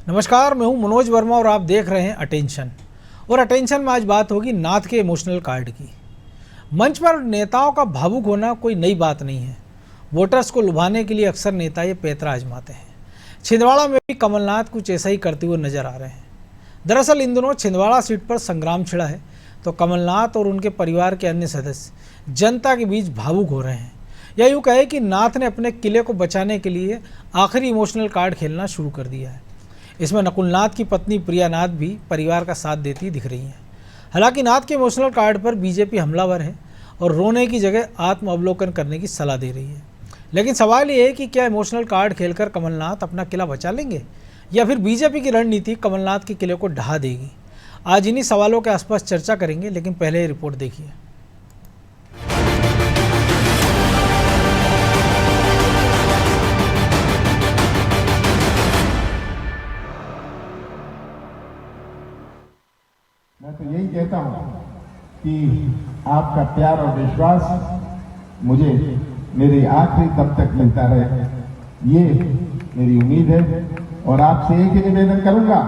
नमस्कार, मैं हूं मनोज वर्मा और आप देख रहे हैं अटेंशन। और अटेंशन में आज बात होगी नाथ के इमोशनल कार्ड की। मंच पर नेताओं का भावुक होना कोई नई बात नहीं है। वोटर्स को लुभाने के लिए अक्सर नेता ये पैंतरा आजमाते हैं। छिंदवाड़ा में भी कमलनाथ कुछ ऐसा ही करते हुए नजर आ रहे हैं। दरअसल इन दिनों छिंदवाड़ा सीट पर संग्राम छिड़ा है तो कमलनाथ और उनके परिवार के अन्य सदस्य जनता के बीच भावुक हो रहे हैं। या यूँ कहे कि नाथ ने अपने किले को बचाने के लिए आखिरी इमोशनल कार्ड खेलना शुरू कर दिया है। इसमें नकुलनाथ की पत्नी प्रिया नाथ भी परिवार का साथ देती दिख रही हैं। हालांकि नाथ के इमोशनल कार्ड पर बीजेपी हमलावर है और रोने की जगह आत्म अवलोकन करने की सलाह दे रही है। लेकिन सवाल ये है कि क्या इमोशनल कार्ड खेलकर कमलनाथ अपना किला बचा लेंगे या फिर बीजेपी की रणनीति कमलनाथ के किले को ढहा देगी। आज इन्हीं सवालों के आसपास चर्चा करेंगे, लेकिन पहले ये रिपोर्ट देखिए। मैं तो यही कहता हूँ कि आपका प्यार और विश्वास मुझे मेरे आखिरी दम तक मिलता रहे, ये मेरी उम्मीद है। और आपसे एक ही निवेदन करूंगा,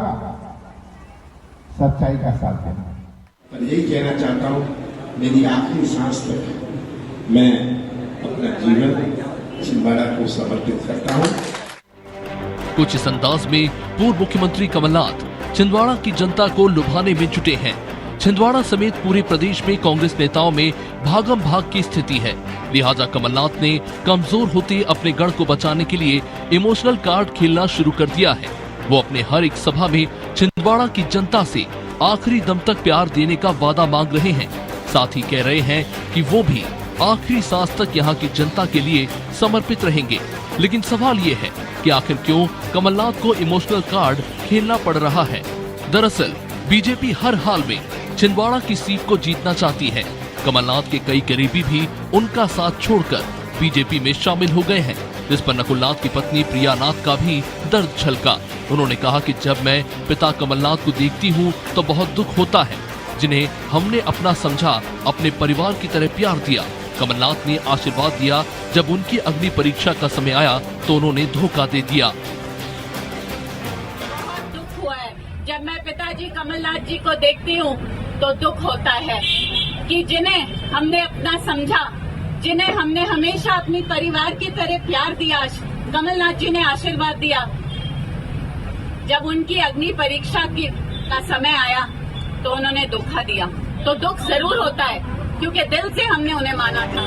सच्चाई का साथ देना। पर यही कहना चाहता हूँ, मेरी आखिरी सांस तक मैं अपना जीवन छिंदवाड़ा को समर्पित करता हूँ। कुछ इस अंदाज में पूर्व मुख्यमंत्री कमलनाथ छिंदवाड़ा की जनता को लुभाने में जुटे हैं। छिंदवाड़ा समेत पूरे प्रदेश में कांग्रेस नेताओं में भागम भाग की स्थिति है। लिहाजा कमलनाथ ने कमजोर होते अपने गढ़ को बचाने के लिए इमोशनल कार्ड खेलना शुरू कर दिया है। वो अपने हर एक सभा में छिंदवाड़ा की जनता से आखिरी दम तक प्यार देने का वादा मांग रहे हैं। साथ ही कह रहे हैं कि वो भी आखिरी सांस तक यहाँ की जनता के लिए समर्पित रहेंगे। लेकिन सवाल ये है कि आखिर क्यों कमलनाथ को इमोशनल कार्ड खेलना पड़ रहा है। दरअसल बीजेपी हर हाल में छिंदवाड़ा की सीट को जीतना चाहती है। कमलनाथ के कई करीबी भी उनका साथ छोड़कर बीजेपी में शामिल हो गए हैं, जिस पर नकुलनाथ की पत्नी प्रिया नाथ का भी दर्द झलका। उन्होंने कहा कि जब मैं पिता कमलनाथ को देखती हूँ तो बहुत दुख होता है, जिन्हें हमने अपना समझा, अपने परिवार की तरह प्यार दिया। कमलनाथ ने आशीर्वाद दिया, जब उनकी अग्नि परीक्षा का समय आया तो उन्होंने धोखा दे दिया। दुख हुआ है जब मैं पिताजी कमलनाथ जी को देखती हूँ तो दुख होता है कि जिन्हें हमने अपना समझा, जिन्हें हमने हमेशा अपनी परिवार की तरह प्यार दिया, कमलनाथ जी ने आशीर्वाद दिया, जब उनकी अग्नि परीक्षा का समय आया तो उन्होंने धोखा दिया। तो दुख जरूर होता है क्योंकि दिल से हमने उन्हें माना था।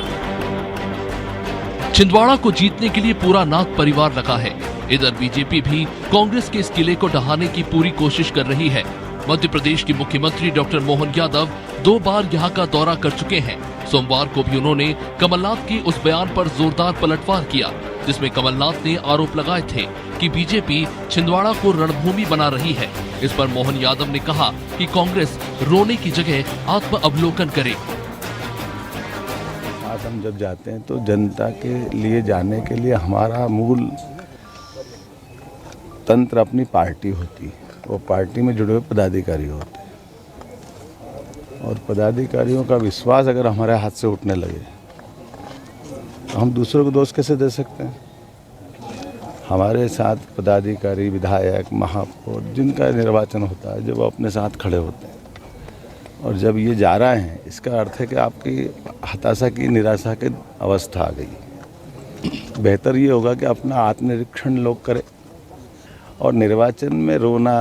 छिंदवाड़ा को जीतने के लिए पूरा नाथ परिवार लगा है। इधर बीजेपी भी कांग्रेस के इस किले को ढहाने की पूरी कोशिश कर रही है। मध्य प्रदेश के मुख्यमंत्री डॉक्टर मोहन यादव 2 बार यहाँ का दौरा कर चुके हैं। सोमवार को भी उन्होंने कमलनाथ के उस बयान पर जोरदार पलटवार किया, जिसमें कमलनाथ ने आरोप लगाए थे कि बीजेपी छिंदवाड़ा को रणभूमि बना रही है। इस पर मोहन यादव ने कहा कि कांग्रेस रोने की जगह आत्म अवलोकन करे। आज हम जब जाते हैं तो जनता के लिए जाने के लिए हमारा मूल तंत्र अपनी पार्टी होती है। वो पार्टी में जुड़े हुए पदाधिकारी होते हैं और पदाधिकारियों का विश्वास अगर हमारे हाथ से उठने लगे तो हम दूसरों को दोष कैसे दे सकते हैं। हमारे साथ पदाधिकारी, विधायक, महापौर जिनका निर्वाचन होता है, जब वो अपने साथ खड़े होते हैं और जब ये जा रहे हैं, इसका अर्थ है कि आपकी हताशा की, निराशा की अवस्था आ गई। बेहतर ये होगा कि अपना आत्मनिरीक्षण लोग करें और निर्वाचन में रोना,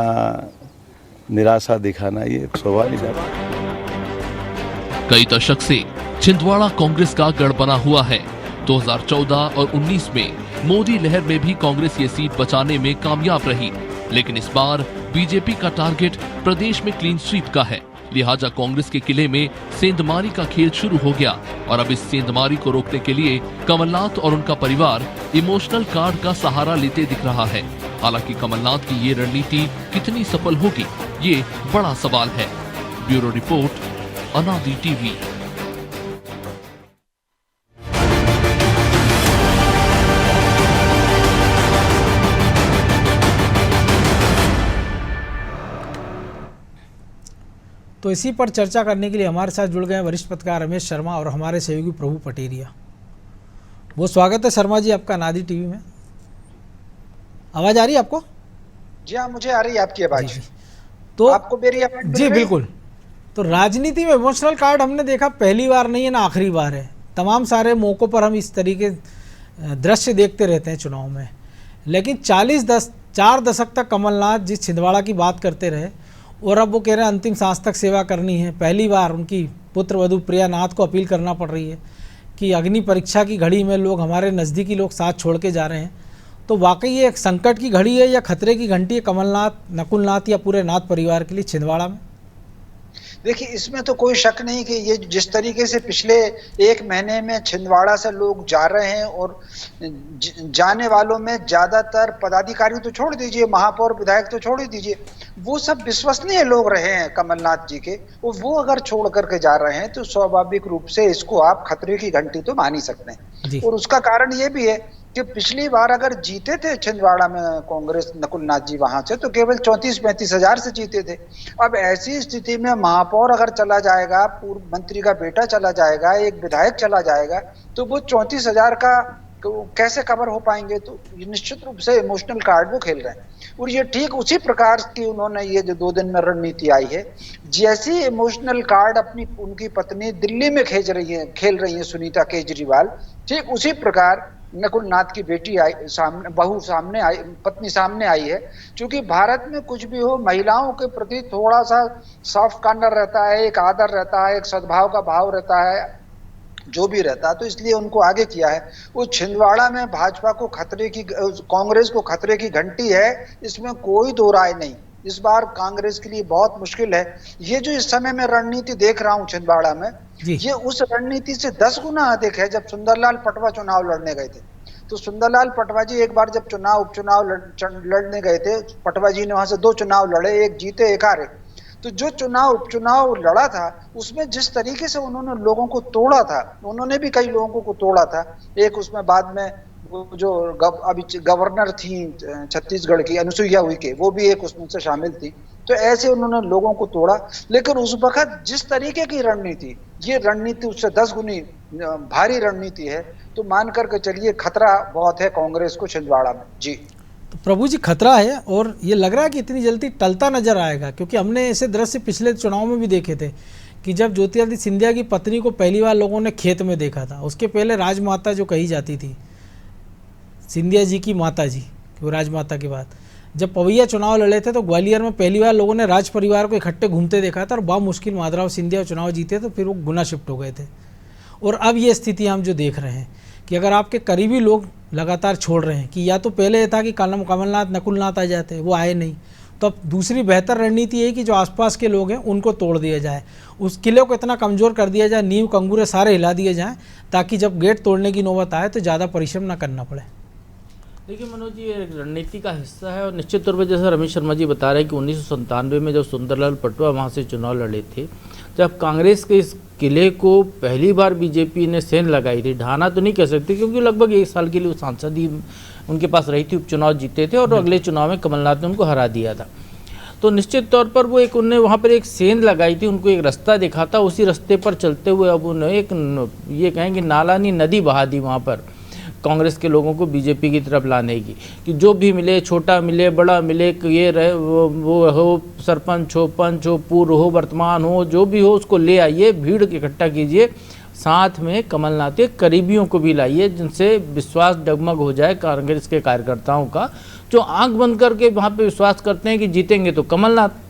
निराशा दिखाना ये स्वाभाविक है। कई दशक से छिंदवाड़ा कांग्रेस का गढ़ बना हुआ है। 2014 और 19 में मोदी लहर में भी कांग्रेस ये सीट बचाने में कामयाब रही, लेकिन इस बार बीजेपी का टारगेट प्रदेश में क्लीन स्वीप का है। लिहाजा कांग्रेस के किले में सेंधमारी का खेल शुरू हो गया और अब इस सेंधमारी को रोकने के लिए कमलनाथ और उनका परिवार इमोशनल कार्ड का सहारा लेते दिख रहा है। हालांकि कमलनाथ की ये रणनीति कितनी सफल होगी, ये बड़ा सवाल है। ब्यूरो रिपोर्ट, अनादि टीवी। तो इसी पर चर्चा करने के लिए हमारे साथ जुड़ गए वरिष्ठ पत्रकार रमेश शर्मा और हमारे सहयोगी प्रभु पटेरिया। बहुत स्वागत है शर्मा जी आपका अनादि टीवी में। आवाज़ आ रही है आपको? जी हाँ, मुझे आ रही है आपकी आवाज। जी। तो आपको मेरी आवाज मिल जी रही है? बिल्कुल। तो राजनीति में इमोशनल कार्ड हमने देखा पहली बार नहीं है ना आखिरी बार है। तमाम सारे मौक़ों पर हम इस तरीके दृश्य देखते रहते हैं चुनाव में। लेकिन 4 दशक तक कमलनाथ जिस छिंदवाड़ा की बात करते रहे और अब वो कह रहे हैं अंतिम सांस तक सेवा करनी है। पहली बार उनकी पुत्र वधू प्रिया नाथ को अपील करना पड़ रही है कि अग्नि परीक्षा की घड़ी में लोग, हमारे नज़दीकी लोग साथ छोड़ के जा रहे हैं। तो वाकई ये एक संकट की घड़ी है या खतरे की घंटी है कमलनाथ, नकुलनाथ या पूरे नाथ परिवार के लिए छिंदवाड़ा में? देखिए, इसमें तो कोई शक नहीं कि ये जिस तरीके से पिछले 1 महीने में छिंदवाड़ा से लोग जा रहे हैं और जाने वालों में ज्यादातर पदाधिकारी तो छोड़ दीजिए, महापौर विधायक तो छोड़ ही दीजिए, वो सब विश्वसनीय लोग रहे हैं कमलनाथ जी के, और वो अगर छोड़ करके जा रहे हैं तो स्वाभाविक रूप से इसको आप खतरे की घंटी तो मान ही सकते हैं। और उसका कारण ये भी है कि पिछली बार अगर जीते थे छिंदवाड़ा में कांग्रेस, नकुलनाथ जी वहां से, तो केवल 34-35 हजार से जीते थे। अब ऐसी स्थिति में महापौर अगर चला जाएगा, पूर्व मंत्री का बेटा चला जाएगा, एक विधायक चला जाएगा, तो वो 34 हजार का कैसे कवर हो पाएंगे? तो निश्चित रूप से इमोशनल कार्ड वो खेल रहे हैं। और ये ठीक उसी प्रकार की उन्होंने ये जो 2 दिन में रणनीति आई है, जैसी इमोशनल कार्ड अपनी उनकी पत्नी दिल्ली में खेल रही है सुनीता केजरीवाल, ठीक उसी प्रकार नकुलनाथ की बेटी आई सामने, बहू सामने आई, पत्नी सामने आई है। क्योंकि भारत में कुछ भी हो, महिलाओं के प्रति थोड़ा सा सॉफ्ट कॉर्नर रहता है, एक आदर रहता है, एक सद्भाव का भाव रहता है, जो भी रहता है, तो इसलिए उनको आगे किया है। वो छिंदवाड़ा में भाजपा को खतरे की, कांग्रेस को खतरे की घंटी है, इसमें कोई दो राय नहीं। इस बार कांग्रेस के लिए बहुत मुश्किल है। ये जो इस समय मैं रणनीति देख रहा हूं छिंदवाड़ा में, ये उस रणनीति से 10 गुना अधिक है जब सुंदरलाल पटवा चुनाव लड़ने गए थे। तो सुंदरलाल पटवा जी एक बार जब उपचुनाव लड़ने गए थे, पटवा जी ने वहां से 2 चुनाव लड़े, एक जीते एक हारे। तो जो उपचुनाव लड़ा था, उसमें जिस तरीके से उन्होंने लोगों को तोड़ा था, उन्होंने भी कई लोगों को तोड़ा था। एक उसमें बाद में जो अभी गवर्नर थी छत्तीसगढ़ की, अनुसुईया उइके, वो भी एक उसमें से शामिल थी। तो ऐसे उन्होंने लोगों को तोड़ा। लेकिन उस वक्त जिस तरीके की रणनीति, ये रणनीति उससे 10 गुनी भारी रणनीति है। तो मान करके चलिए खतरा बहुत है कांग्रेस को छिंदवाड़ा में। जी तो प्रभु जी खतरा है, और ये लग रहा है कि इतनी जल्दी टलता नजर आएगा, क्योंकि हमने ऐसे दृश्य पिछले चुनाव में भी देखे थे कि जब ज्योतिरादित्य सिंधिया की पत्नी को पहली बार लोगों ने खेत में देखा था। उसके पहले राजमाता जो कही जाती थी, सिंधिया जी की माता जी, वो राजमाता के बाद जब पवैया चुनाव लड़े थे तो ग्वालियर में पहली बार लोगों ने राज परिवार को इकट्ठे घूमते देखा था, और बहुत मुश्किल माधवराव सिंधिया चुनाव जीते तो फिर वो गुना शिफ्ट हो गए थे। और अब ये स्थिति हम जो देख रहे हैं कि अगर आपके करीबी लोग लगातार छोड़ रहे हैं, कि या तो पहले ये था कि कमलनाथ नकुलनाथ आ जाते, वो आए नहीं, तो अब दूसरी बेहतर रणनीति ये कि जो आसपास के लोग हैं उनको तोड़ दिया जाए, उस किले को इतना कमज़ोर कर दिया जाए, नींव कंगूरे सारे हिला दिए जाएँ, ताकि जब गेट तोड़ने की नौबत आए तो ज़्यादा परिश्रम ना करना पड़े। देखिए मनोज जी, ये रणनीति का हिस्सा है, और निश्चित तौर पर जैसा रमेश शर्मा जी बता रहे हैं कि 1997 में जब सुंदरलाल पटवा वहाँ से चुनाव लड़े थे, जब कांग्रेस के इस किले को पहली बार बीजेपी ने सेंध लगाई थी, ढाना तो नहीं कह सकते क्योंकि लगभग 1 साल के लिए वो सांसद ही उनके पास रही थी, उपचुनाव जीते थे और अगले चुनाव में कमलनाथ ने उनको हरा दिया था। तो निश्चित तौर पर वो एक उन्होंने वहाँ पर एक सेंध लगाई थी, उनको एक रास्ता दिखा था, उसी रास्ते पर चलते हुए अब उन्होंने एक ये कहें कि नाला नहीं नदी बहा दी वहाँ पर कांग्रेस के लोगों को बीजेपी की तरफ लाने की, कि जो भी मिले, छोटा मिले बड़ा मिले, ये रहे वो हो, सरपंच हो, पंच हो, पूर्व हो, वर्तमान हो, जो भी हो उसको ले आइए, भीड़ इकट्ठा कीजिए, साथ में कमलनाथ के करीबियों को भी लाइए, जिनसे विश्वास डगमग हो जाए कांग्रेस के कार्यकर्ताओं का, जो आंख बंद करके वहाँ पे विश्वास करते हैं कि जीतेंगे तो कमलनाथ,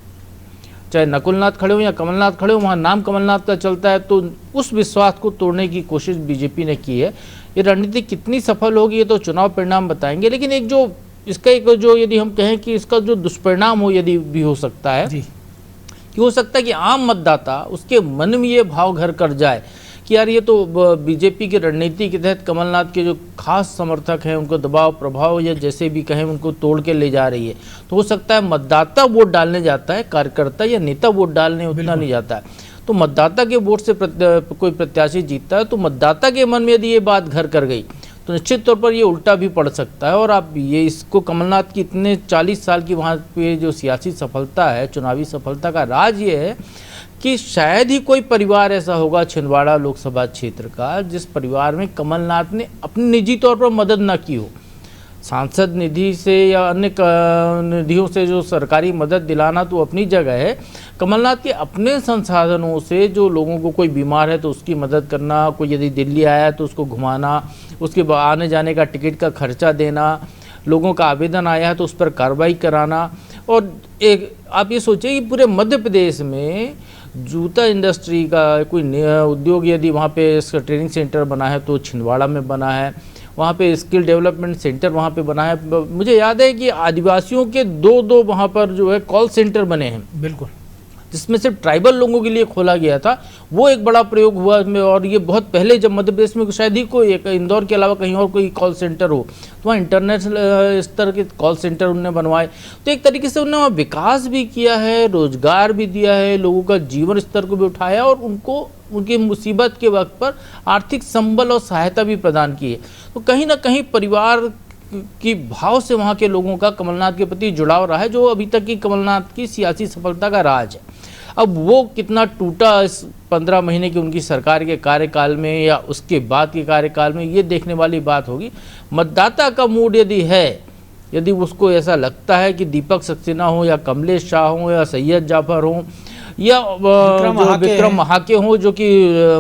चाहे नकुलनाथ खड़े हो या कमलनाथ खड़े हो, वहाँ नाम कमलनाथ का चलता है। तो उस विश्वास को तोड़ने की कोशिश बीजेपी ने की है। ये रणनीति कितनी सफल होगी ये तो चुनाव परिणाम बताएंगे, लेकिन एक जो इसका एक जो यदि हम कहें कि इसका जो दुष्परिणाम हो यदि भी हो सकता है कि हो सकता है कि आम मतदाता उसके मन में ये भाव घर कर जाए कि यार ये तो बीजेपी की रणनीति के तहत कमलनाथ के जो खास समर्थक हैं उनको दबाव प्रभाव या जैसे भी कहें उनको तोड़ के ले जा रही है। तो हो सकता है मतदाता वोट डालने जाता है, कार्यकर्ता या नेता वोट डालने उतना नहीं जाता है। तो मतदाता के वोट से कोई प्रत्याशी जीतता है तो मतदाता के मन में यदि ये बात घर कर गई तो निश्चित तौर पर ये उल्टा भी पड़ सकता है। और आप ये इसको कमलनाथ की इतने 40 साल की वहाँ पे जो सियासी सफलता है, चुनावी सफलता का राज ये है कि शायद ही कोई परिवार ऐसा होगा छिंदवाड़ा लोकसभा क्षेत्र का जिस परिवार में कमलनाथ ने अपनी निजी तौर पर मदद ना की हो। सांसद निधि से या अन्य निधियों से जो सरकारी मदद दिलाना तो अपनी जगह है, कमलनाथ के अपने संसाधनों से जो लोगों को कोई बीमार है तो उसकी मदद करना, कोई यदि दिल्ली आया है तो उसको घुमाना, उसके आने जाने का टिकट का खर्चा देना, लोगों का आवेदन आया है तो उस पर कार्रवाई कराना। और एक आप ये सोचिए कि पूरे मध्य प्रदेश में जूता इंडस्ट्री का कोई उद्योग यदि वहाँ पे इसका ट्रेनिंग सेंटर बना है तो छिंदवाड़ा में बना है, वहाँ पे स्किल डेवलपमेंट सेंटर वहाँ पे बना है। मुझे याद है कि आदिवासियों के दो वहाँ पर जो है कॉल सेंटर बने हैं, बिल्कुल, जिसमें सिर्फ ट्राइबल लोगों के लिए खोला गया था। वो एक बड़ा प्रयोग हुआ इसमें, और ये बहुत पहले जब मध्य प्रदेश में शायद ही कोई एक इंदौर के अलावा कहीं और कोई कॉल सेंटर हो तो वहाँ इंटरनेशनल स्तर के कॉल सेंटर उन्होंने बनवाए। तो एक तरीके से उन्होंने वहाँ विकास भी किया है, रोजगार भी दिया है, लोगों का जीवन स्तर को भी उठाया और उनको उनकी मुसीबत के वक्त पर आर्थिक संबल और सहायता भी प्रदान की है। तो कहीं ना कहीं परिवार की भाव से वहाँ के लोगों का कमलनाथ के प्रति जुड़ाव रहा है, जो अभी तक की कमलनाथ की सियासी सफलता का राज है। अब वो कितना टूटा इस 15 महीने की उनकी सरकार के कार्यकाल में या उसके बाद के कार्यकाल में, ये देखने वाली बात होगी। मतदाता का मूड यदि है, यदि उसको ऐसा लगता है कि दीपक सक्सेना हो या कमलेश शाह हो या सैयद जाफर हो या विक्रम महाके हो, जो कि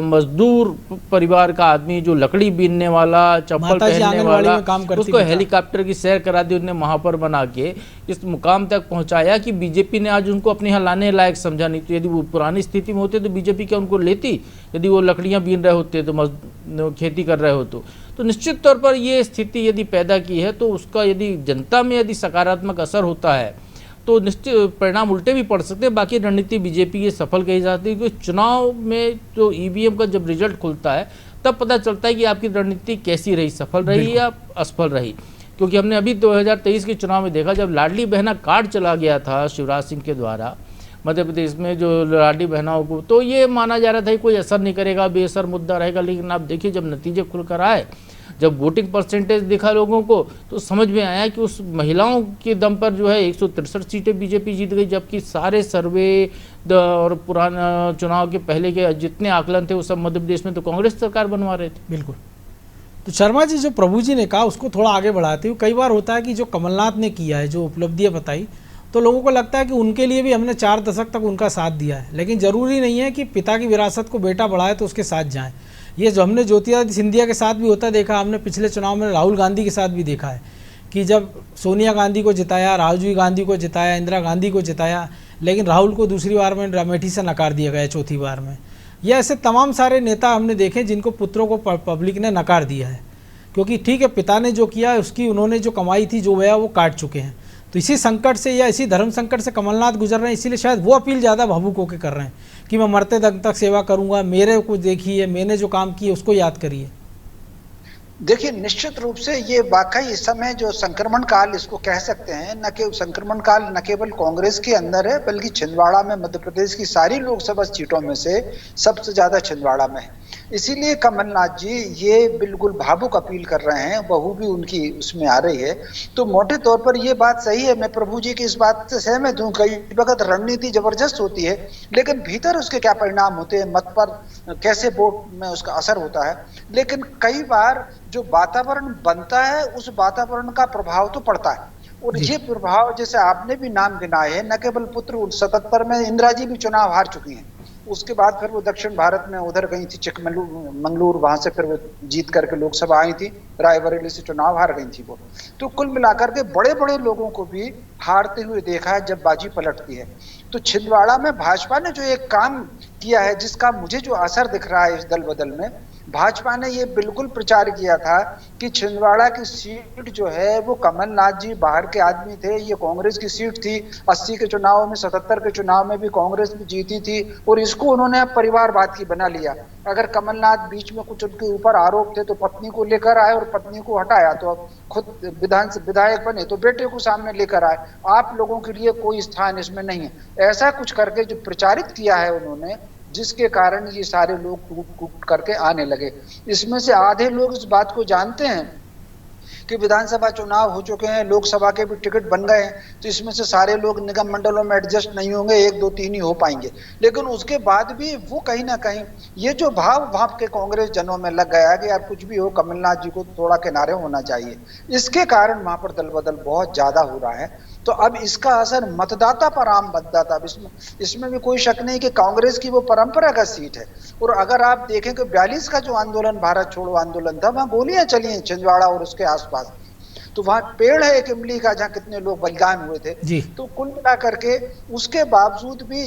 मजदूर परिवार का आदमी, जो लकड़ी बीनने वाला, चप्पल पहनने वाला, उसको हेलीकॉप्टर की सैर करा दी उन्होंने वहां पर बना के इस मुकाम तक पहुंचाया कि बीजेपी ने आज उनको अपने यहाँ लाने लायक समझा। नहीं तो यदि वो पुरानी स्थिति में होते तो बीजेपी क्या उनको लेती, यदि वो लकड़ियां बीन रहे होते तो खेती कर रहे हो तो निश्चित तौर पर ये स्थिति यदि पैदा की है तो उसका यदि जनता में यदि सकारात्मक असर होता है तो निश्चित परिणाम उल्टे भी पड़ सकते हैं। बाकी रणनीति बीजेपी की सफल कही जाती है, क्योंकि चुनाव में जो ईवीएम का जब रिजल्ट खुलता है तब पता चलता है कि आपकी रणनीति कैसी रही, सफल रही या असफल रही। क्योंकि हमने अभी 2023 के चुनाव में देखा, जब लाडली बहना कार्ड चला गया था शिवराज सिंह के द्वारा मध्य प्रदेश में जो लाडली बहनाओं को, तो ये माना जा रहा था कि कोई असर नहीं करेगा, बेअसर मुद्दा रहेगा। लेकिन आप देखिए जब नतीजे खुलकर आए, जब वोटिंग परसेंटेज दिखा लोगों को, तो समझ में आया कि उस महिलाओं के दम पर जो है 163 सीटें बीजेपी जीत गई, जबकि सारे सर्वे और पुराना चुनाव के पहले के जितने आकलन थे वो सब मध्य प्रदेश में तो कांग्रेस सरकार बनवा रहे थे। बिल्कुल। तो शर्मा जी, जो प्रभु जी ने कहा उसको थोड़ा आगे बढ़ाते हुए, कई बार होता है कि जो कमलनाथ ने किया है, जो उपलब्धियाँ बताई, तो लोगों को लगता है कि उनके लिए भी हमने 4 दशक तक उनका साथ दिया है, लेकिन ज़रूरी नहीं है कि पिता की विरासत को बेटा बढ़ाए तो उसके साथ जाएं। ये जो हमने ज्योतिरादित्य सिंधिया के साथ भी होता देखा, हमने पिछले चुनाव में राहुल गांधी के साथ भी देखा है कि जब सोनिया गांधी को जिताया, राजीव गांधी को जिताया, इंदिरा गांधी को जिताया, लेकिन राहुल को दूसरी बार में अमेठी से नकार दिया गया, चौथी बार में। ये ऐसे तमाम सारे नेता हमने देखे जिनको पुत्रों को पब्लिक ने नकार दिया है, क्योंकि ठीक है पिता ने जो किया उसकी उन्होंने जो कमाई थी, जो गया वो काट चुके हैं। तो इसी संकट से या इसी धर्म संकट से कमलनाथ गुजर रहे हैं, इसीलिए शायद वो अपील ज़्यादा भावुक होकर कर रहे हैं कि मैं मरते दम तक सेवा करूंगा, मेरे को देखिए, मैंने जो काम किए उसको याद करिए। देखिए, निश्चित रूप से ये वाकई इस समय जो संक्रमण काल इसको कह सकते हैं, न कि संक्रमण काल न केवल कांग्रेस के अंदर है, बल्कि छिंदवाड़ा में मध्य प्रदेश की सारी लोकसभा सीटों में से सबसे ज्यादा छिंदवाड़ा में है। इसीलिए कमलनाथ जी ये बिल्कुल भावुक अपील कर रहे हैं, बहू भी उनकी उसमें आ रही है। तो मोटे तौर पर ये बात सही है, मैं प्रभु जी की इस बात से सहमत हूँ। कई वक्त रणनीति जबरदस्त होती है, लेकिन भीतर उसके क्या परिणाम होते हैं, मत पर कैसे वोट में उसका असर होता है। लेकिन कई बार जो वातावरण बनता है उस वातावरण का प्रभाव तो पड़ता है, और ये प्रभाव जैसे आपने भी नाम गिनाए हैं, न केवल पुत्र 77 में इंदिरा जी भी चुनाव हार चुकी हैं, उसके बाद फिर वो दक्षिण भारत में उधर गई थी चिकमंगलूर, वहां से फिर वो जीत करके लोकसभा आई थी, रायबरेली से चुनाव हार गई थी वो। तो कुल मिलाकर के बड़े बड़े लोगों को भी हारते हुए देखा है जब बाजी पलटती है। तो छिंदवाड़ा में भाजपा ने जो एक काम किया है, जिसका मुझे जो असर दिख रहा है इस दल बदल में, भाजपा ने ये बिल्कुल प्रचार किया था कि छिंदवाड़ा की सीट जो है वो कमलनाथ जी बाहर के आदमी थे, ये कांग्रेस की सीट थी, 80 के चुनाव में, 77 के चुनाव में भी कांग्रेस भी जीती थी, और इसको उन्होंने अब परिवारवाद की बना लिया। अगर कमलनाथ बीच में कुछ उनके ऊपर आरोप थे तो पत्नी को लेकर आए, और पत्नी को हटाया तो अब खुद विधायक बने तो बेटे को सामने लेकर आए, आप लोगों के लिए कोई स्थान इसमें नहीं है, ऐसा कुछ करके जो प्रचारित किया है उन्होंने, जिसके कारण ये सारे लोग टूट टूट करके आने लगे। इसमें से आधे लोग इस बात को जानते हैं कि विधानसभा चुनाव हो चुके हैं, लोकसभा के भी टिकट बन गए हैं, तो इसमें से सारे लोग निगम मंडलों में एडजस्ट नहीं होंगे, 1 2 3 ही हो पाएंगे। लेकिन उसके बाद भी वो कहीं ना कहीं ये जो भाव के कांग्रेस जनों में लग गया कि यार कुछ भी हो कमलनाथ जी को थोड़ा किनारे होना चाहिए, इसके कारण वहां पर दल बदल बहुत ज्यादा हो रहा है। तो अब इसका असर मतदाता पर, आम मतदाता, इसमें भी कोई शक नहीं कि कांग्रेस की वो परंपरागत सीट है। और अगर आप देखें कि 42 का जो आंदोलन, भारत छोड़ो आंदोलन था, वहां गोलियां चली हैं छिंदवाड़ा और उसके आसपास, तो वहां पेड़ है एक इमली का जहां कितने लोग बलिदान हुए थे जी। तो कुल मिला करके उसके बावजूद भी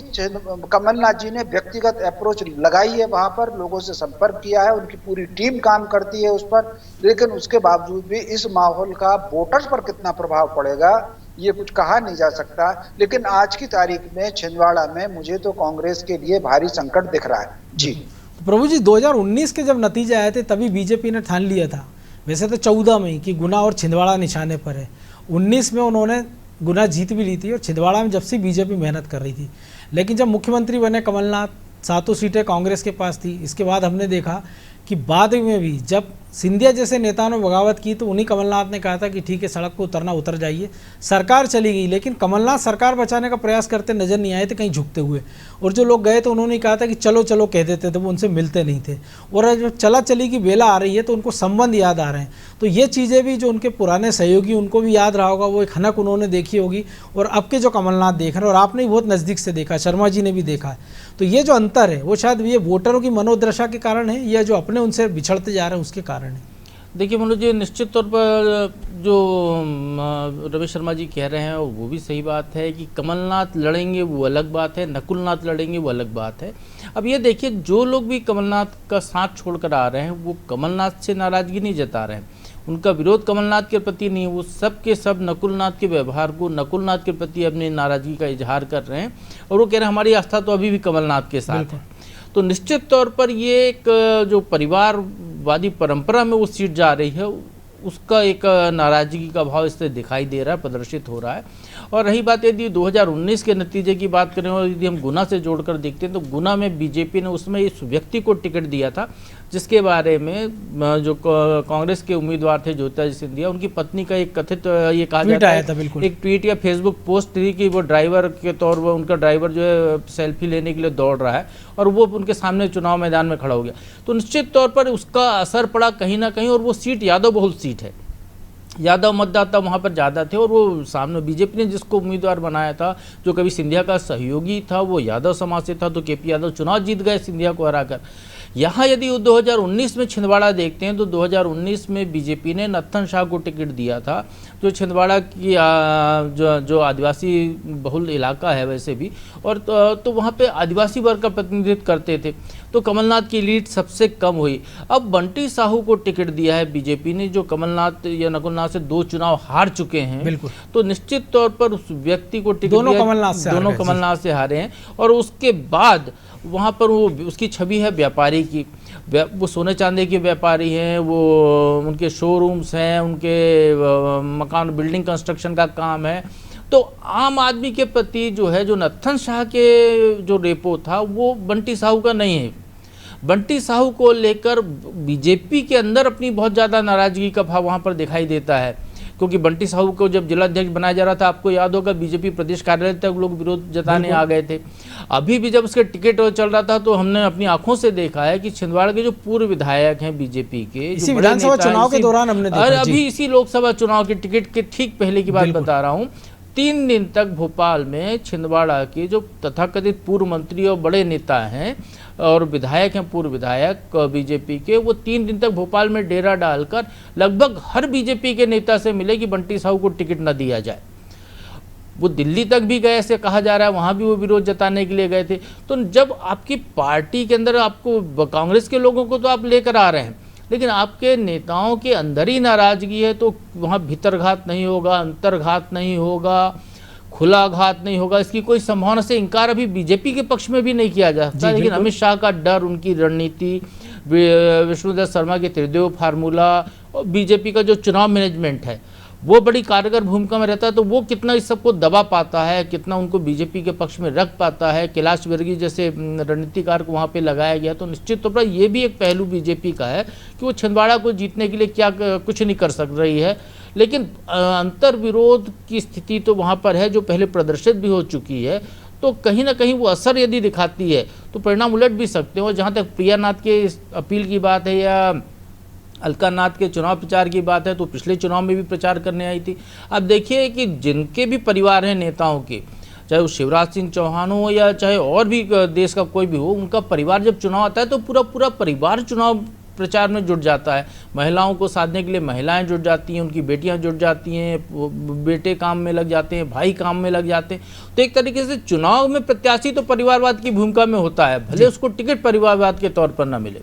कमलनाथ जी ने व्यक्तिगत अप्रोच लगाई है, वहां पर लोगों से संपर्क किया है, उनकी पूरी टीम काम करती है उस पर। लेकिन उसके बावजूद भी इस माहौल का वोटर्स पर कितना प्रभाव पड़ेगा ये कुछ कहा नहीं जा सकता। लेकिन आज की तारीख में छिंदवाड़ा में मुझे तो कांग्रेस के लिए भारी संकट दिख रहा है। जी प्रभु जी, 2019 के जब नतीजे आए थे तभी बीजेपी ने ठान लिया था, वैसे तो 14 में कि गुना और छिंदवाड़ा निशाने पर है। 19 में उन्होंने गुना जीत भी ली थी और छिंदवाड़ा में जब से बीजेपी मेहनत कर रही थी। लेकिन जब मुख्यमंत्री बने कमलनाथ, 7 सीटें कांग्रेस के पास थी। इसके बाद हमने देखा कि बाद में भी जब सिंधिया जैसे नेताओं ने बगावत की तो उन्हीं कमलनाथ ने कहा था कि ठीक है सड़क को उतरना उतर जाइए। सरकार चली गई, लेकिन कमलनाथ सरकार बचाने का प्रयास करते नजर नहीं आए थे कहीं झुकते हुए। और जो लोग गए तो उन्होंने कहा था कि चलो चलो कह देते थे, वो उनसे मिलते नहीं थे। और जब चला चली की बेला आ रही है तो उनको संबंध याद आ रहे हैं। तो ये चीज़ें भी जो उनके पुराने सहयोगी उनको भी याद रहा होगा, वो एक हनक उन्होंने देखी होगी। और अब के जो कमलनाथ देख रहे हैं, और आपने भी बहुत नज़दीक से देखा, शर्मा जी ने भी देखा है, तो ये जो अंतर है वो शायद ये वोटरों की मनोदशा के कारण है या जो अपने उनसे बिछड़ते जा रहे हैं उसके कारण है। देखिए मनोज जी, निश्चित तौर पर जो रवि शर्मा जी कह रहे हैं वो भी सही बात है कि कमलनाथ लड़ेंगे वो अलग बात है, नकुलनाथ लड़ेंगे वो अलग बात है। अब ये देखिए, जो लोग भी कमलनाथ का साथ छोड़कर आ रहे हैं वो कमलनाथ से नाराज़गी नहीं जता रहे हैं, उनका विरोध कमलनाथ के प्रति नहीं, वो सब के सब नकुलनाथ के व्यवहार को, नकुलनाथ के प्रति अपनी नाराज़गी का इजहार कर रहे हैं। और वो कह रहे हैं हमारी आस्था तो अभी भी कमलनाथ के साथ है। तो निश्चित तौर पर ये एक जो परिवारवादी परंपरा में वो सीट जा रही है, उसका एक नाराज़गी का भाव इससे दिखाई दे रहा है, प्रदर्शित हो रहा है। और रही बात यदि 2019 के नतीजे की बात करें और यदि हम गुना से जोड़कर देखते हैं तो गुना में बीजेपी ने उसमें इस व्यक्ति को टिकट दिया था जिसके बारे में जो कांग्रेस के उम्मीदवार थे ज्योतिरादित्य सिंधिया, उनकी पत्नी का एक कथित ये कहा जाता है, एक ट्वीट या फेसबुक पोस्ट थी कि वो ड्राइवर के तौर पर, उनका ड्राइवर जो है सेल्फी लेने के लिए दौड़ रहा है और वो उनके सामने चुनाव मैदान में खड़ा हो गया। तो निश्चित तौर पर उसका असर पड़ा कहीं ना कहीं। और वो सीट यादव बहुल सीट है, यादव मतदाता वहाँ पर ज़्यादा थे। और वो सामने बीजेपी ने जिसको उम्मीदवार बनाया था, जो कभी सिंधिया का सहयोगी था, वो यादव समाज से था, तो केपी यादव चुनाव जीत गए सिंधिया को हराकर। यहाँ यदि 2019 में छिंदवाड़ा देखते हैं तो 2019 में बीजेपी ने नत्थन शाह को टिकट दिया था, जो छिंदवाड़ा की जो आदिवासी बहुल इलाका है वैसे भी, और तो वहाँ पे आदिवासी वर्ग का प्रतिनिधित्व करते थे। तो कमलनाथ की लीड सबसे कम हुई। अब बंटी साहू को टिकट दिया है बीजेपी ने, जो कमलनाथ या नकुलनाथ से 2 चुनाव हार चुके हैं। बिल्कुल। तो निश्चित तौर पर उस व्यक्ति को टिकट दोनों कमलनाथ से हारे हैं। और उसके बाद वहाँ पर वो उसकी छवि है व्यापारी की, वो सोने चांदी के व्यापारी हैं, वो उनके शोरूम्स हैं, उनके मकान बिल्डिंग कंस्ट्रक्शन का काम है। तो आम आदमी के प्रति जो है, जो नत्थन शाह के जो रेपो था वो बंटी साहू का नहीं है। बंटी साहू को लेकर बीजेपी के अंदर अपनी बहुत ज़्यादा नाराज़गी का भाव वहाँ पर दिखाई देता है, क्योंकि बंटी साहू को जब जिलाध्यक्ष बनाया जा रहा था, आपको याद होगा बीजेपी प्रदेश कार्यालय तक लोग विरोध जताने आ गए थे। अभी भी जब उसके टिकट चल रहा था तो हमने अपनी आंखों से देखा है कि छिंदवाड़ा के जो पूर्व विधायक हैं बीजेपी के, इसी विधानसभा चुनाव के दौरान हमने देखा, और अभी इसी लोकसभा चुनाव के टिकट के ठीक पहले की बात बता रहा हूँ, 3 दिन तक भोपाल में छिंदवाड़ा के जो तथाकथित पूर्व मंत्री और बड़े नेता हैं और विधायक हैं, पूर्व विधायक बीजेपी के, वो 3 दिन तक भोपाल में डेरा डालकर लगभग हर बीजेपी के नेता से मिले कि बंटी साहू को टिकट न दिया जाए। वो दिल्ली तक भी गए ऐसे कहा जा रहा है, वहाँ भी वो विरोध जताने के लिए गए थे। तो जब आपकी पार्टी के अंदर आपको कांग्रेस के लोगों को तो आप लेकर आ रहे हैं, लेकिन आपके नेताओं के अंदर ही नाराज़गी है, तो वहाँ भीतरघात नहीं होगा, अंतर्घात नहीं होगा, खुला घात नहीं होगा, इसकी कोई संभावना से इनकार अभी बीजेपी के पक्ष में भी नहीं किया जा सकता। लेकिन अमित शाह का डर, उनकी रणनीति, विष्णुदत्त शर्मा के त्रिदेव फार्मूला और बीजेपी का जो चुनाव मैनेजमेंट है वो बड़ी कारगर भूमिका में रहता है, तो वो कितना इस सबको दबा पाता है, कितना उनको बीजेपी के पक्ष में रख पाता है। कैलाश विर्गी जैसे रणनीतिकार को वहाँ पे लगाया गया, तो निश्चित तौर पर ये भी एक पहलू बीजेपी का है कि वो छिंदवाड़ा को जीतने के लिए क्या कुछ नहीं कर सक रही है। लेकिन अंतर विरोध की स्थिति तो वहाँ पर है, जो पहले प्रदर्शित भी हो चुकी है, तो कहीं ना कहीं वो असर यदि दिखाती है तो परिणाम उलट भी सकते हो। जहाँ तक प्रियानाथ के अपील की बात है या अलका नाथ के चुनाव प्रचार की बात है, तो पिछले चुनाव में भी प्रचार करने आई थी। अब देखिए कि जिनके भी परिवार हैं नेताओं के, चाहे वो शिवराज सिंह चौहान हो या चाहे और भी देश का कोई भी हो, उनका परिवार जब चुनाव आता है तो पूरा परिवार चुनाव प्रचार में जुट जाता है। महिलाओं को साधने के लिए महिलाएं जुट जाती हैं, उनकी बेटियां जुट जाती हैं, बेटे काम में लग जाते हैं, भाई काम में लग जाते हैं। तो एक तरीके से चुनाव में प्रत्याशी तो परिवारवाद की भूमिका में होता है, भले उसको टिकट परिवारवाद के तौर पर ना मिले।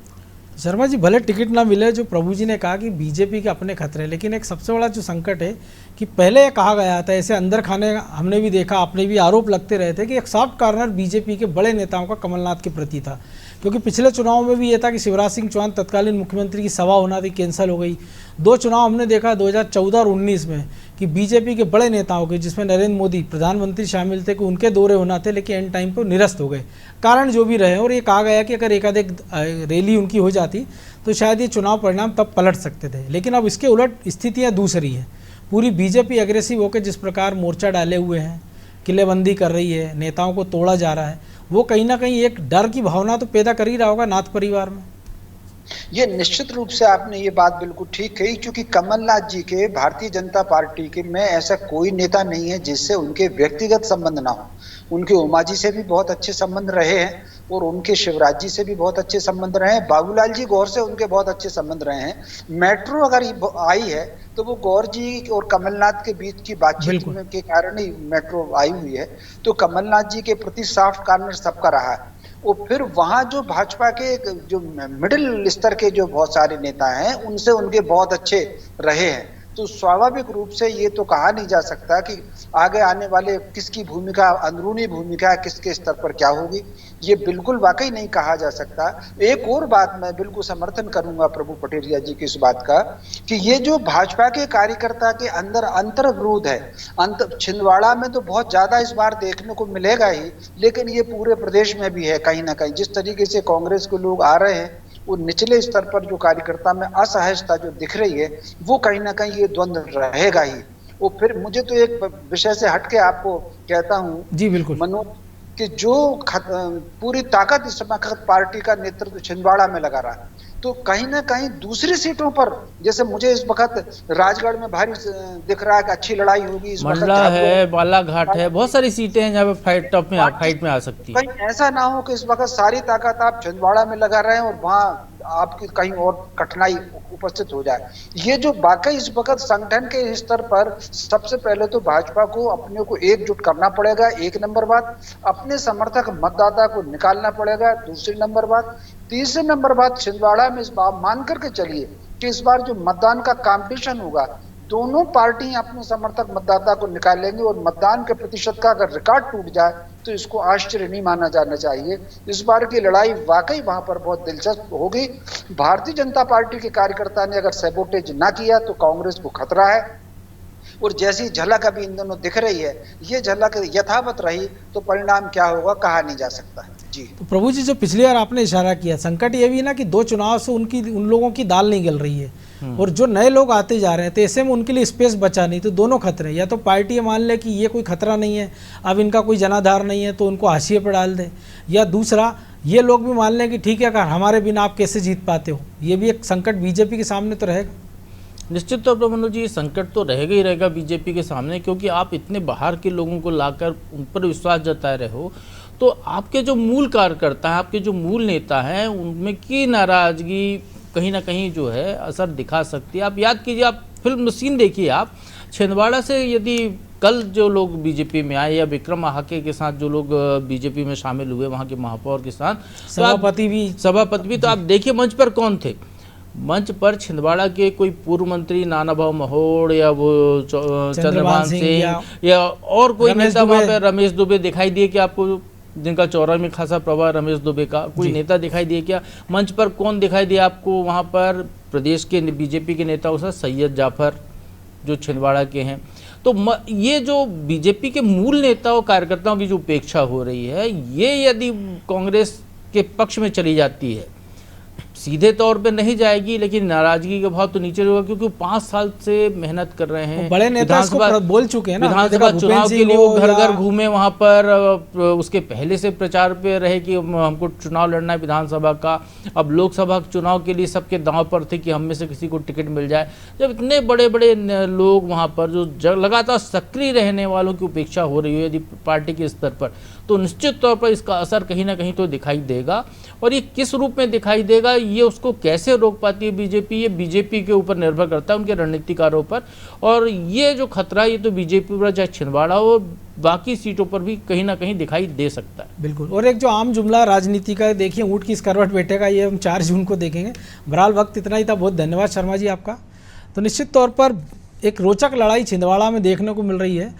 शर्मा जी, भले टिकट ना मिले, जो प्रभु जी ने कहा कि बीजेपी के अपने खतरे, लेकिन एक सबसे बड़ा जो संकट है कि पहले कहा गया था, ऐसे अंदर खाने हमने भी देखा, आपने भी आरोप लगते रहे थे कि एक सॉफ्ट कॉर्नर बीजेपी के बड़े नेताओं का कमलनाथ के प्रति था, क्योंकि पिछले चुनाव में भी ये था कि शिवराज सिंह चौहान तत्कालीन मुख्यमंत्री की सभा होना थी, कैंसिल हो गई। 2 चुनाव हमने देखा 2014 और 19 में कि बीजेपी के बड़े नेताओं के, जिसमें नरेंद्र मोदी प्रधानमंत्री शामिल थे, कि उनके दौरे होना थे, लेकिन एंड टाइम पर निरस्त हो गए, कारण जो भी रहे। और ये कहा गया कि अगर एकाधिक रैली उनकी हो जाती तो शायद ये चुनाव परिणाम तब पलट सकते थे। लेकिन अब इसके उलट स्थितियाँ दूसरी हैं। पूरी बीजेपी एग्रेसिव होकर जिस प्रकार मोर्चा डाले हुए हैं, किलेबंदी कर रही है, नेताओं को तोड़ा जा रहा है, वो कहीं ना कहीं एक डर की भावना तो पैदा कर ही रहा होगा नाथ परिवार में। ये निश्चित रूप से आपने ये बात बिल्कुल ठीक कही, क्योंकि कमलनाथ जी के भारतीय जनता पार्टी के में ऐसा कोई नेता नहीं है जिससे उनके व्यक्तिगत संबंध ना हो। उनके उमा जी से भी बहुत अच्छे संबंध रहे हैं और उनके शिवराज जी से भी बहुत अच्छे संबंध रहे हैं। बाबूलाल जी गौर से उनके बहुत अच्छे संबंध रहे हैं। मेट्रो अगर आई है तो वो गौर जी और कमलनाथ के बीच की बातचीत के कारण ही मेट्रो आई हुई है। तो कमलनाथ जी के प्रति सॉफ्ट कॉर्नर सबका रहा है। और फिर वहां जो भाजपा के जो मिडिल स्तर के जो बहुत सारे नेता हैं, उनसे उनके बहुत अच्छे रहे हैं। तो स्वाभाविक रूप से ये तो कहा नहीं जा सकता कि आगे आने वाले किसकी भूमिका, अंदरूनी भूमिका किसके स्तर पर क्या होगी, ये बिल्कुल वाकई नहीं कहा जा सकता। एक और बात मैं बिल्कुल समर्थन करूंगा प्रभु पटेरिया जी की इस बात का कि ये जो भाजपा के कार्यकर्ता के अंदर अंतर विरोध है, छिंदवाड़ा में तो बहुत ज्यादा इस बार देखने को मिलेगा ही, लेकिन ये पूरे प्रदेश में भी है कहीं ना कहीं। जिस तरीके से कांग्रेस के लोग आ रहे हैं, वो निचले स्तर पर जो कार्यकर्ता में असहजता जो दिख रही है, वो कहीं ना कहीं ये द्वंद्व रहेगा ही। वो फिर मुझे तो एक विषय से हटके आपको कहता हूँ जी बिल्कुल मनोज, कि जो पूरी ताकत इस समय पार्टी का नेतृत्व छिंदवाड़ा में लगा रहा है, तो कहीं ना कहीं दूसरी सीटों पर, जैसे मुझे इस वक्त राजगढ़ में भारी दिख रहा है कि अच्छी लड़ाई होगी, मंडला है, बालाघाट है, बहुत सारी सीटें हैं जहाँ पे फाइट में आ सकती है। कहीं ऐसा ना हो कि इस वक्त सारी ताकत आप छिंदवाड़ा में लगा रहे हैं और वहाँ आपकी कहीं और कठिनाई उपस्थित हो जाए। ये जो वाकई इस वक्त संगठन के स्तर पर सबसे पहले तो भाजपा को अपने को एकजुट करना पड़ेगा, एक नंबर बात। अपने समर्थक मतदाता को निकालना पड़ेगा, दूसरी नंबर बात। तीसरे नंबर बात, छिंदवाड़ा में इस बात मान करके चलिए कि इस बार जो मतदान का कंपटीशन होगा, दोनों पार्टी अपने समर्थक मतदाता को निकालेंगे और मतदान के प्रतिशत का अगर रिकॉर्ड टूट जाए तो इसको आश्चर्य नहीं माना जाना चाहिए। इस बार की लड़ाई वाकई वहां पर बहुत दिलचस्प होगी। भारतीय जनता पार्टी के कार्यकर्ता ने अगर सैबोटेज ना किया तो कांग्रेस को खतरा है, और जैसी झलक अभी इन दोनों दिख रही है, ये झलक यथावत रही तो परिणाम क्या होगा कहा नहीं जा सकता है। जी तो प्रभु जी, जो पिछली बार आपने इशारा किया, संकट ये भी ना कि 2 चुनाव से उन लोगों की दाल नहीं गल रही है और जो नए लोग आते जा रहे हैं, तो ऐसे में उनके लिए स्पेस बचा नहीं। तो दोनों खतरे, या तो पार्टी मान ले कि ये कोई खतरा नहीं है, अब इनका कोई जनाधार नहीं है तो उनको हाशिए पर डाल दे, या दूसरा ये लोग भी मान लें कि ठीक है, अगर हमारे बिना आप कैसे जीत पाते हो। ये भी एक संकट बीजेपी के सामने तो रहेगा। निश्चित तौर पर मनोज जी, संकट तो रहेगा ही रहेगा बीजेपी के सामने, क्योंकि आप इतने बाहर के लोगों को लाकर उन पर विश्वास जताए रहे हो, तो आपके जो मूल कार्यकर्ता हैं, आपके जो मूल नेता हैं, उनमें की नाराजगी कहीं ना कहीं जो है असर दिखा सकती है। आप याद कीजिए, आप फिल्म सीन देखिए, आप छिंदवाड़ा से यदि कल जो लोग बीजेपी में आए या विक्रम आहाके के साथ जो लोग बीजेपी में शामिल हुए, वहाँ के महापौर के साथ, सभापति भी, तो आप देखिए मंच पर कौन थे। मंच पर छिंदवाड़ा के कोई पूर्व मंत्री नाना भाव महोड़ या वो चंद्रभान सिंह या और कोई नेता वहाँ पे, रमेश दुबे दिखाई दिए कि आपको, जिनका चौरा में खासा प्रभाव रमेश दुबे का, कोई नेता दिखाई दिए क्या मंच पर? कौन दिखाई दिया आपको वहाँ पर? प्रदेश के बीजेपी के नेताओं से सैयद जाफर, जो छिंदवाड़ा के हैं। तो ये जो बीजेपी के मूल नेताओं कार्यकर्ताओं की जो उपेक्षा हो रही है, ये यदि कांग्रेस के पक्ष में चली जाती है, सीधे तौर पे नहीं जाएगी लेकिन नाराजगी का भाव तो नीचे होगा, क्योंकि 5 साल से मेहनत कर रहे हैं। बड़े नेता इसको बोल चुके हैं ना, विधानसभा चुनाव के लिए वो घर घर घूमे, वहां पर उसके पहले से प्रचार पे रहे कि हमको चुनाव लड़ना है विधानसभा का। अब लोकसभा चुनाव के लिए सबके दांव पर थे कि हम में से किसी को टिकट मिल जाए। जब इतने बड़े बड़े लोग वहां पर जो लगातार सक्रिय रहने वालों की उपेक्षा हो रही है यदि पार्टी के स्तर पर, तो निश्चित तौर पर इसका असर कहीं ना कहीं तो दिखाई देगा। और ये किस रूप में दिखाई देगा, ये उसको कैसे रोक पाती है बीजेपी, ये बीजेपी के ऊपर निर्भर करता है, उनके रणनीतिकारों पर। और ये जो खतरा, ये तो बीजेपी पर चाहे छिंदवाड़ा हो, बाकी सीटों पर भी कहीं ना कहीं दिखाई दे सकता है। बिल्कुल। और एक जो आम जुमला राजनीति का, देखिए ऊँट किस करवट बैठेगा, ये हम 4 जून को देखेंगे। बहरहाल वक्त इतना ही था, बहुत धन्यवाद शर्मा जी आपका। तो निश्चित तौर पर एक रोचक लड़ाई छिंदवाड़ा में देखने को मिल रही है,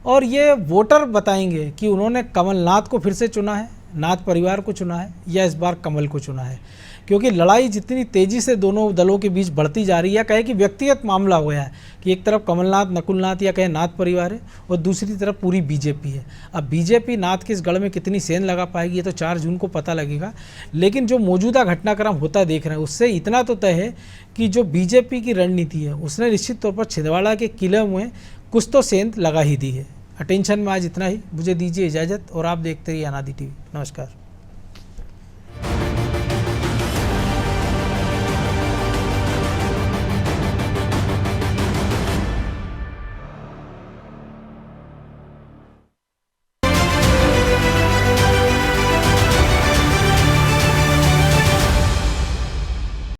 और ये वोटर बताएंगे कि उन्होंने कमलनाथ को फिर से चुना है, नाथ परिवार को चुना है, या इस बार कमल को चुना है। क्योंकि लड़ाई जितनी तेज़ी से दोनों दलों के बीच बढ़ती जा रही है, कहे कि व्यक्तिगत मामला हो गया है कि एक तरफ कमलनाथ, नकुलनाथ या कहे नाथ परिवार है, और दूसरी तरफ पूरी बीजेपी है। अब बीजेपी नाथ के इस गढ़ में कितनी सेंध लगा पाएगी, ये तो 4 जून को पता लगेगा। लेकिन जो मौजूदा घटनाक्रम होता देख रहे हैं, उससे इतना तो तय है कि जो बीजेपी की रणनीति है उसने निश्चित तौर पर छिंदवाड़ा के किले में कुछ तो सेंध लगा ही दी है। अटेंशन में आज इतना ही, मुझे दीजिए इजाज़त, और आप देखते रहिए अनादि टीवी। नमस्कार।